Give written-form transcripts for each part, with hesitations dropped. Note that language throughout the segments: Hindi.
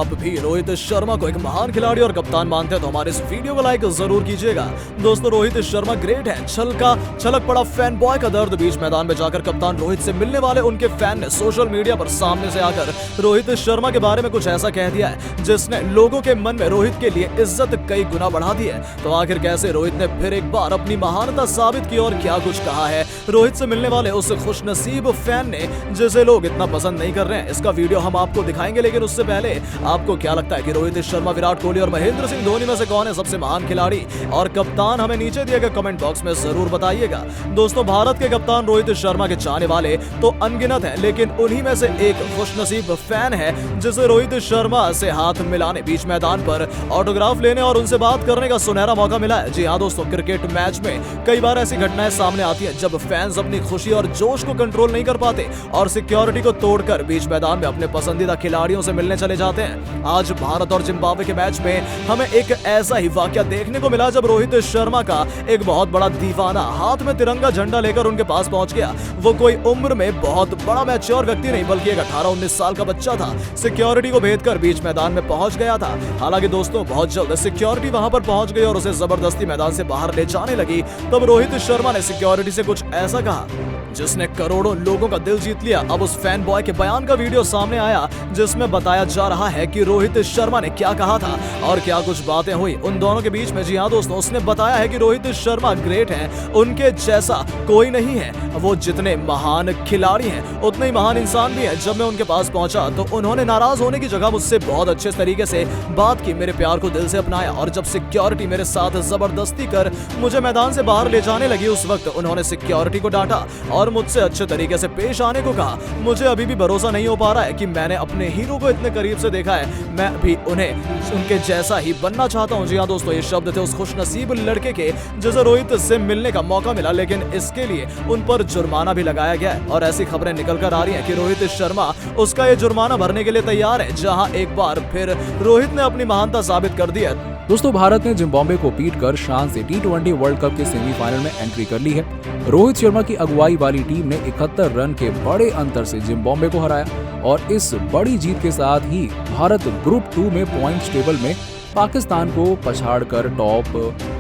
आप भी रोहित शर्मा को एक महान खिलाड़ी और कप्तान मानते हैं तो हमारे इस वीडियो को लाइक जरूर कीजिएगा। दोस्तों, रोहित शर्मा ग्रेट है। छलक पड़ा फैन बॉय का दर्द। बीच मैदान में जाकर कप्तान रोहित से मिलने वाले उनके फैन ने सोशल मीडिया पर सामने से आकर रोहित शर्मा के बारे में कुछ ऐसा कह दिया है जिसने लोगों के मन में रोहित के लिए इज्जत कई गुना बढ़ा दी है। तो आखिर कैसे रोहित ने फिर एक बार अपनी महानता साबित की और क्या कुछ कहा है रोहित से मिलने वाले उस खुशनसीब फैन ने जिसे लोग इतना पसंद नहीं कर रहे हैं, इसका वीडियो हम आपको दिखाएंगे। लेकिन उससे पहले आपको क्या लगता है कि रोहित शर्मा, विराट कोहली और महेंद्र सिंह धोनी में से कौन है सबसे महान खिलाड़ी और कप्तान? हमें नीचे दिए गए कमेंट बॉक्स में जरूर बताइएगा। दोस्तों, भारत के कप्तान रोहित शर्मा के चाहने वाले तो अनगिनत हैं, लेकिन उन्हीं में से एक खुशनसीब फैन है जिसे रोहित शर्मा से हाथ मिलाने, बीच मैदान पर ऑटोग्राफ लेने और उनसे बात करने का सुनहरा मौका मिला है। जी हाँ दोस्तों, क्रिकेट मैच में कई बार ऐसी घटनाएं सामने आती हैं जब फैंस अपनी खुशी और जोश को कंट्रोल नहीं कर पाते और सिक्योरिटी को तोड़कर बीच मैदान में अपने पसंदीदा खिलाड़ियों से मिलने चले जाते हैं। आज भारत और जिम्बाब्वे के मैच में हमें एक ऐसा ही वाकया देखने को मिला जब रोहित शर्मा का एक बहुत बड़ा दीवाना हाथ में तिरंगा झंडा लेकर उनके पास पहुंच गया। वो कोई उम्र में बहुत बड़ा मैच्योर व्यक्ति नहीं बल्कि एक 18-19 साल का बच्चा था। सिक्योरिटी को भेदकर बीच मैदान में पहुंच गया था। हालांकि दोस्तों, बहुत जल्द सिक्योरिटी वहां पर पहुंच गई और उसे जबरदस्ती मैदान से बाहर ले जाने लगी। तब रोहित शर्मा ने सिक्योरिटी से कुछ ऐसा कहा जिसने करोड़ों लोगों का दिल जीत लिया। अब उस फैन बॉय के बयान का वीडियो सामने आया जिसमें बताया जा रहा है कि रोहित शर्मा ने क्या कहा था और क्या कुछ बातें हुई उन दोनों के बीच में। जी हाँ दोस्तों, उसने बताया है कि रोहित शर्मा ग्रेट हैं, उनके जैसा कोई नहीं है। वो जितने महान खिलाड़ी हैं उतने ही महान इंसान भी हैं। जब मैं उनके पास पहुंचा तो उन्होंने नाराज होने की जगह मुझसे बहुत अच्छे तरीके से बात की, मेरे प्यार को दिल से अपनाया और जब सिक्योरिटी मेरे साथ जबरदस्ती कर मुझे मैदान से बाहर ले जाने लगी उस वक्त उन्होंने सिक्योरिटी को डांटा और मुझसे अच्छे तरीके से पेश आने को कहा। मुझे अभी भी भरोसा नहीं हो पा रहा है कि मैंने अपने हीरो को इतने करीब से देखा है। मैं भी उनके जैसा ही बनना चाहता हूं। जी हाँ दोस्तों, ये शब्द थे उस खुशनसीब लड़के के जिसे रोहित से मिलने का मौका मिला, लेकिन इसके लिए उन पर जुर्माना भी लगाया गया है और ऐसी खबरें निकल कर आ रही हैं कि रोहित शर्मा उसका ये जुर्माना भरने के लिए तैयार है। जहां एक बार फिर रोहित ने अपनी महानता साबित कर दी है। दोस्तों, भारत ने जिम्बाब्वे को पीटकर शान से T20 वर्ल्ड कप के सेमीफाइनल में एंट्री कर ली है। रोहित शर्मा की अगुवाई वाली टीम ने 71 रन के बड़े अंतर से जिम्बाब्वे को हराया और इस बड़ी जीत के साथ ही भारत ग्रुप 2 में पॉइंट्स टेबल में पाकिस्तान को पछाड़कर टॉप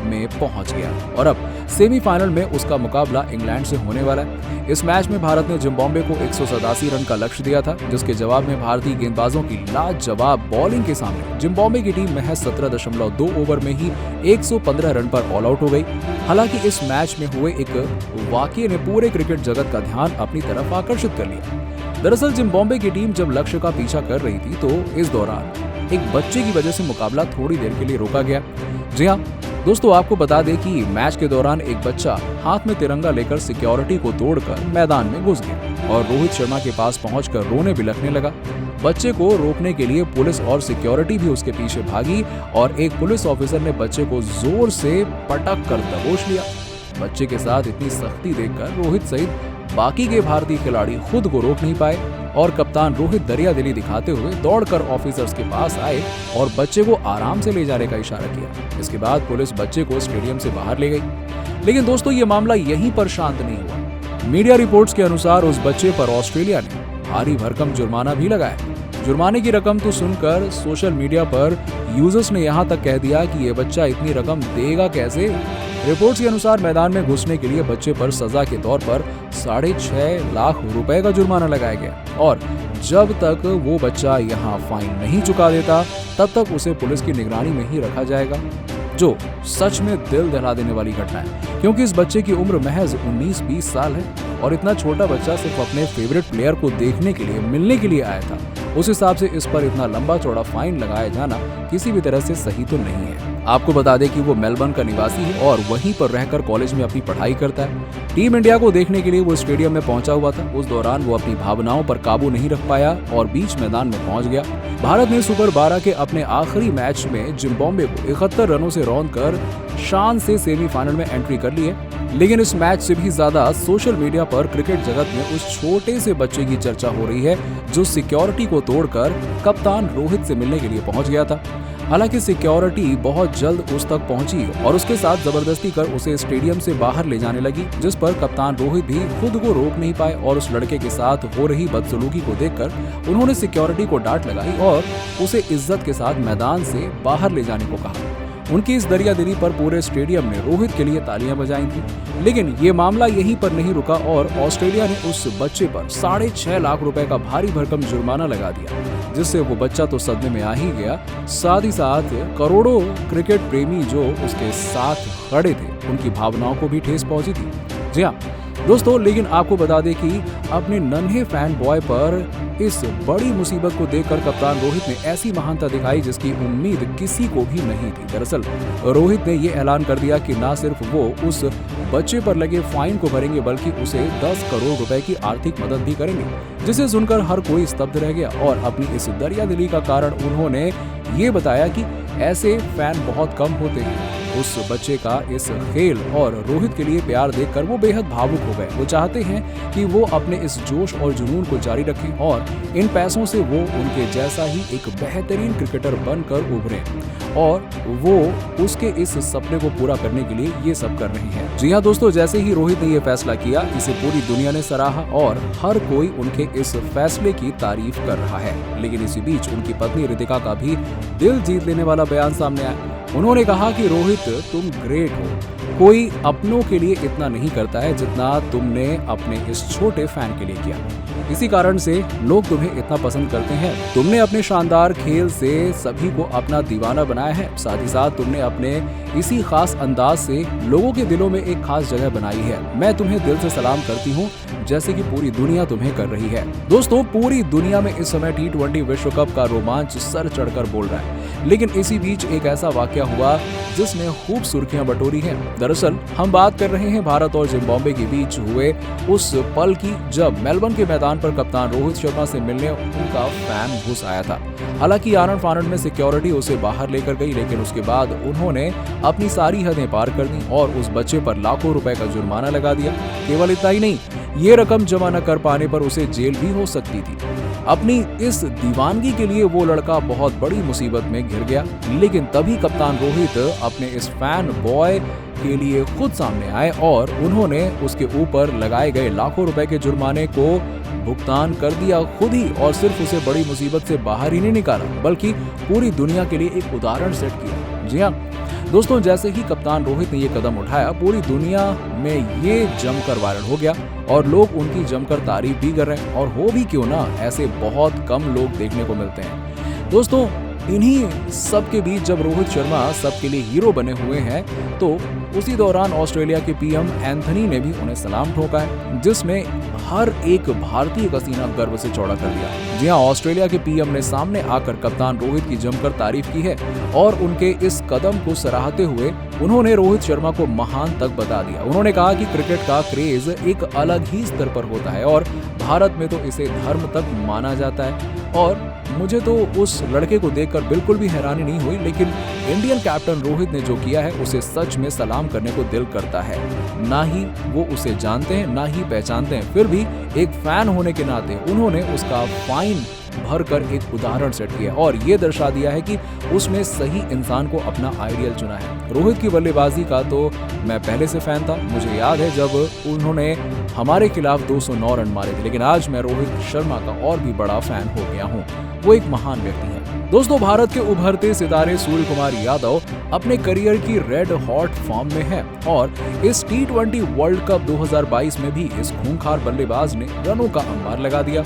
में पहुंच गया और अब सेमीफाइनल में उसका मुकाबला इंग्लैंड से होने वाला है। इस मैच में भारत ने जिम्बाब्वे को 187 रन का लक्ष्य दिया था, जिसके जवाब में भारतीय गेंदबाजों की लाजवाब बॉलिंग के सामने जिम्बाब्वे की टीम महज 17.2 ओवर में ही 115 रन पर ऑल आउट हो गई। हालांकि इस मैच में हुए एक वाकये ने पूरे क्रिकेट जगत का ध्यान अपनी तरफ आकर्षित कर लिया। दरअसल जिम्बाब्वे की टीम जब लक्ष्य का पीछा कर रही थी तो इस दौरान एक बच्चे की वजह से मुकाबला थोड़ी देर के लिए रोका गया। जी हाँ दोस्तों, आपको बता दें कि मैच के दौरान एक बच्चा हाथ में तिरंगा लेकर सिक्योरिटी को तोड़कर मैदान में घुस गया और रोहित शर्मा के पास पहुंचकर रोने बिलखने लगा। बच्चे को रोकने के लिए पुलिस और सिक्योरिटी भी उसके पीछे भागी और एक पुलिस ऑफिसर ने बच्चे को जोर से पटक कर दबोच लिया। बच्चे के साथ इतनी सख्ती देखकर रोहित सहित बाकी के भारतीय खिलाड़ी खुद को रोक नहीं पाए और कप्तान रोहित दरियादिली दिखाते हुए दौड़कर ऑफिसर्स के पास आए और बच्चे को आराम से ले जाने का इशारा किया। इसके बाद पुलिस बच्चे को स्टेडियम से बाहर ले गई। लेकिन दोस्तों, ये मामला यहीं पर शांत नहीं हुआ। मीडिया रिपोर्ट्स के अनुसार उस बच्चे पर ऑस्ट्रेलिया ने भारी भरकम जुर्माना भी लगाया। जुर्माने की रकम तो सुनकर सोशल मीडिया पर यूजर्स ने यहाँ तक कह दिया कि ये बच्चा इतनी रकम देगा कैसे। रिपोर्ट्स के अनुसार मैदान में घुसने के लिए बच्चे पर सजा के तौर पर 6.5 लाख रुपए का जुर्माना लगाया गया और जब तक वो बच्चा यहाँ फाइन नहीं चुका देता तब तक उसे पुलिस की निगरानी में ही रखा जाएगा, जो सच में दिल दहला देने वाली घटना है क्योंकि इस बच्चे की उम्र महज 19-20 साल है और इतना छोटा बच्चा सिर्फ अपने फेवरेट प्लेयर को देखने के लिए, मिलने के लिए आया था। उस हिसाब से इस पर इतना लंबा चौड़ा फाइन लगाया जाना किसी भी तरह से सही तो नहीं है। आपको बता दें कि वो मेलबर्न का निवासी है और वहीं पर रहकर कॉलेज में अपनी पढ़ाई करता है। टीम इंडिया को देखने के लिए वो स्टेडियम में पहुंचा हुआ था। उस दौरान वो अपनी भावनाओं पर काबू नहीं रख पाया और बीच मैदान में पहुंच गया। भारत ने सुपर 12 के अपने आखिरी मैच में जिम्बाब्वे को 71 रनों से रौंदकर शान से सेमीफाइनल में एंट्री कर ली है। लेकिन इस मैच से भी ज्यादा सोशल मीडिया पर क्रिकेट जगत में उस छोटे से बच्चे की चर्चा हो रही है जो सिक्योरिटी को तोड़कर कप्तान रोहित से मिलने के लिए पहुंच गया था। हालांकि सिक्योरिटी बहुत जल्द उस तक पहुंची और उसके साथ जबरदस्ती कर उसे स्टेडियम से बाहर ले जाने लगी, जिस पर कप्तान रोहित भी खुद को रोक नहीं पाए और उस लड़के के साथ हो रही बदसलूकी को देखकर उन्होंने सिक्योरिटी को डांट लगाई और उसे इज्जत के साथ मैदान से बाहर ले जाने को कहा। उनकी इस दरियादिली पर पूरे स्टेडियम ने रोहित के लिए तालियां बजाई थी। लेकिन ये मामला यहीं पर नहीं रुका और ऑस्ट्रेलिया ने उस बच्चे पर 6.5 लाख रुपए का भारी भरकम जुर्माना लगा दिया, जिससे वो बच्चा तो सदमे में आ ही गया, साथ ही साथ करोड़ों क्रिकेट प्रेमी जो उसके साथ खड़े थे उनकी भावनाओं को भी ठेस पहुंची थी। जी हाँ दोस्तों, लेकिन आपको बता दें कि अपने नन्हे फैन बॉय पर इस बड़ी मुसीबत को देखकर कप्तान रोहित ने ऐसी महानता दिखाई जिसकी उम्मीद किसी को भी नहीं थी। दरअसल रोहित ने ये ऐलान कर दिया कि न सिर्फ वो उस बच्चे पर लगे फाइन को भरेंगे बल्कि उसे 10 करोड़ रुपए की आर्थिक मदद भी करेंगे, जिसे सुनकर हर कोई स्तब्ध रह गया। और अपनी इस दरियादिली का कारण उन्होंने ये बताया कि ऐसे फैन बहुत कम होते हैं। उस बच्चे का इस खेल और रोहित के लिए प्यार देखकर वो बेहद भावुक हो गए। वो चाहते हैं कि वो अपने इस जोश और जुनून को जारी रखें और इन पैसों से वो उनके जैसा ही एक बेहतरीन क्रिकेटर बनकर उभरे और वो उसके इस सपने को पूरा करने के लिए ये सब कर रहे हैं। जी हाँ दोस्तों, जैसे ही रोहित ने ये फैसला किया, इसे पूरी दुनिया ने सराहा और हर कोई उनके इस फैसले की तारीफ कर रहा है। लेकिन इसी बीच उनकी पत्नी रितिका का भी दिल जीत लेने वाला बयान सामने आया। उन्होंने कहा कि रोहित तुम ग्रेट हो, कोई अपनों के लिए इतना नहीं करता है जितना तुमने अपने इस छोटे फैन के लिए किया। इसी कारण से लोग तुम्हें इतना पसंद करते हैं। तुमने अपने शानदार खेल से सभी को अपना दीवाना बनाया है, साथ ही साथ तुमने अपने इसी खास अंदाज से लोगों के दिलों में एक खास जगह बनाई है। मैं तुम्हें दिल से सलाम करती हूँ, जैसे कि पूरी दुनिया तुम्हें कर रही है। दोस्तों, पूरी दुनिया में इस समय T20 विश्व कप का रोमांच सर चढ़कर बोल रहा है, लेकिन इसी बीच एक ऐसा वाकया हुआ जिसने खूब सुर्खियां बटोरी हैं। दरअसल हम बात कर रहे हैं भारत और जिम्बाब्वे के बीच हुए उस पल की जब मेलबर्न के मैदान पर कप्तान रोहित शर्मा से मिलने उनका फैन घुस आया था। हालांकि आनन फानन में सिक्योरिटी उसे बाहर लेकर गई, लेकिन उसके बाद उन्होंने अपनी सारी हदें पार कर दी और उस बच्चे पर लाखों रुपए का जुर्माना लगा दिया। केवल इतना ही नहीं, ये रकम जमा न कर पाने पर उसे जेल भी हो सकती थी। अपनी इस दीवानगी के लिए वो लड़का बहुत बड़ी मुसीबत में घिर गया, लेकिन तभी कप्तान रोहित अपने इस फैन बॉय के लिए खुद सामने आए और उन्होंने उसके ऊपर लगाए गए लाखों रुपए के जुर्माने को भुगतान कर दिया खुद ही, और सिर्फ उसे बड़ी मुसीबत से बाहर ही नहीं निकाला बल्कि पूरी दुनिया के लिए एक उदाहरण सेट किया। जी हाँ दोस्तों, जैसे ही कप्तान रोहित ने ये कदम उठाया, पूरी दुनिया में ये जमकर वायरल हो गया और लोग उनकी जमकर तारीफ भी कर रहे हैं। और हो भी क्यों ना, ऐसे बहुत कम लोग देखने को मिलते हैं। दोस्तों, इन्हीं सब के बीच जब रोहित शर्मा सबके लिए हीरो बने हुए हैं, तो उसी दौरान ऑस्ट्रेलिया के पीएम एंथनी ने भी उन्हें सलाम ठोका है, जिसने हर एक भारतीय का सीना गर्व से चौड़ा कर दिया। जी हाँ, ऑस्ट्रेलिया के पीएम ने सामने आकर कप्तान रोहित की जमकर तारीफ की है और उनके इस कदम को सराहते हुए उन्होंने रोहित शर्मा को महान तक बता दिया। उन्होंने कहा कि क्रिकेट का क्रेज एक अलग ही स्तर पर होता है और भारत में तो इसे धर्म तक माना जाता है। और मुझे तो उस लड़के को देखकर बिल्कुल भी हैरानी नहीं हुई, लेकिन इंडियन कैप्टन रोहित ने जो किया है उसे सच में सलाम करने को दिल करता है। ना ही वो उसे जानते हैं, ना ही पहचानते हैं, फिर भी एक फैन होने के नाते उन्होंने उसका फाइन भरकर एक उदाहरण सेट किया और ये दर्शा दिया है कि उसने सही इंसान को अपना आइडियल चुना है। रोहित की बल्लेबाजी का तो मैं पहले से फैन था। मुझे याद है जब उन्होंने हमारे खिलाफ 209 रन मारे थे, लेकिन आज मैं रोहित शर्मा का और भी बड़ा फैन हो गया हूँ। वो एक महान व्यक्ति है। दोस्तों, भारत के उभरते सितारे सूर्य कुमार यादव अपने करियर की रेड हॉट फॉर्म में है और इस T20 वर्ल्ड कप 2022 में भी इस खूंखार बल्लेबाज ने रनों का अंबार लगा दिया।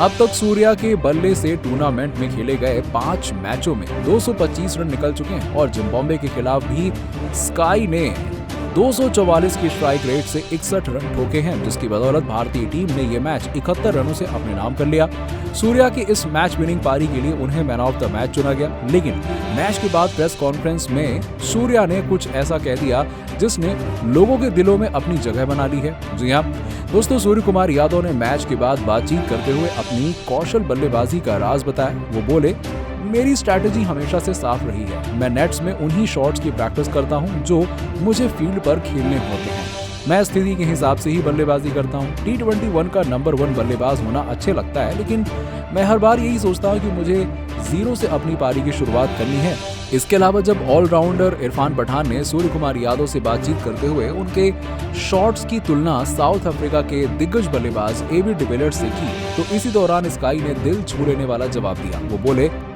अब तक सूर्या के बल्ले से टूर्नामेंट में खेले गए 5 मैचों में 225 रन निकल चुके हैं और जिम्बाब्वे के खिलाफ भी स्काई ने 244 की स्ट्राइक रेट से 61 रन ठोके हैं, जिसकी बदौलत भारतीय टीम ने यह मैच 71 रनों से अपने नाम कर लिया। सूर्या की इस मैच विनिंग पारी के लिए उन्हें मैन ऑफ द मैच चुना गया, लेकिन मैच के बाद प्रेस कॉन्फ्रेंस में सूर्या ने कुछ ऐसा कह दिया जिसने लोगों के दिलों में अपनी जगह बना ली है। जी हाँ दोस्तों, सूर्य कुमार यादव ने मैच के बाद बातचीत करते हुए अपनी कौशल बल्लेबाजी का राज बताया। वो बोले, मेरी स्ट्रैटेजी हमेशा से साफ रही है। मैं नेट्स में उन्हीं शॉट्स की प्रैक्टिस करता हूं जो मुझे फील्ड पर खेलने होते हैं। मैं स्थिति के हिसाब से ही बल्लेबाजी करता हूं। T21 का नंबर 1 बल्लेबाज होना अच्छे लगता है, लेकिन मैं हर बार यही सोचता हूं कि मुझे 0 से अपनी पारी की शुरुआत करनी है इसके अलावा जब ऑलराउंडर इरफान पठान ने सूर्य कुमार यादव से बातचीत करते हुए उनके शॉट्स की तुलना साउथ अफ्रीका के दिग्गज बल्लेबाज एबी डिविलियर्स से की, तो इसी दौरान स्काई ने दिल छू लेने वाला जवाब दिया। वो बोले,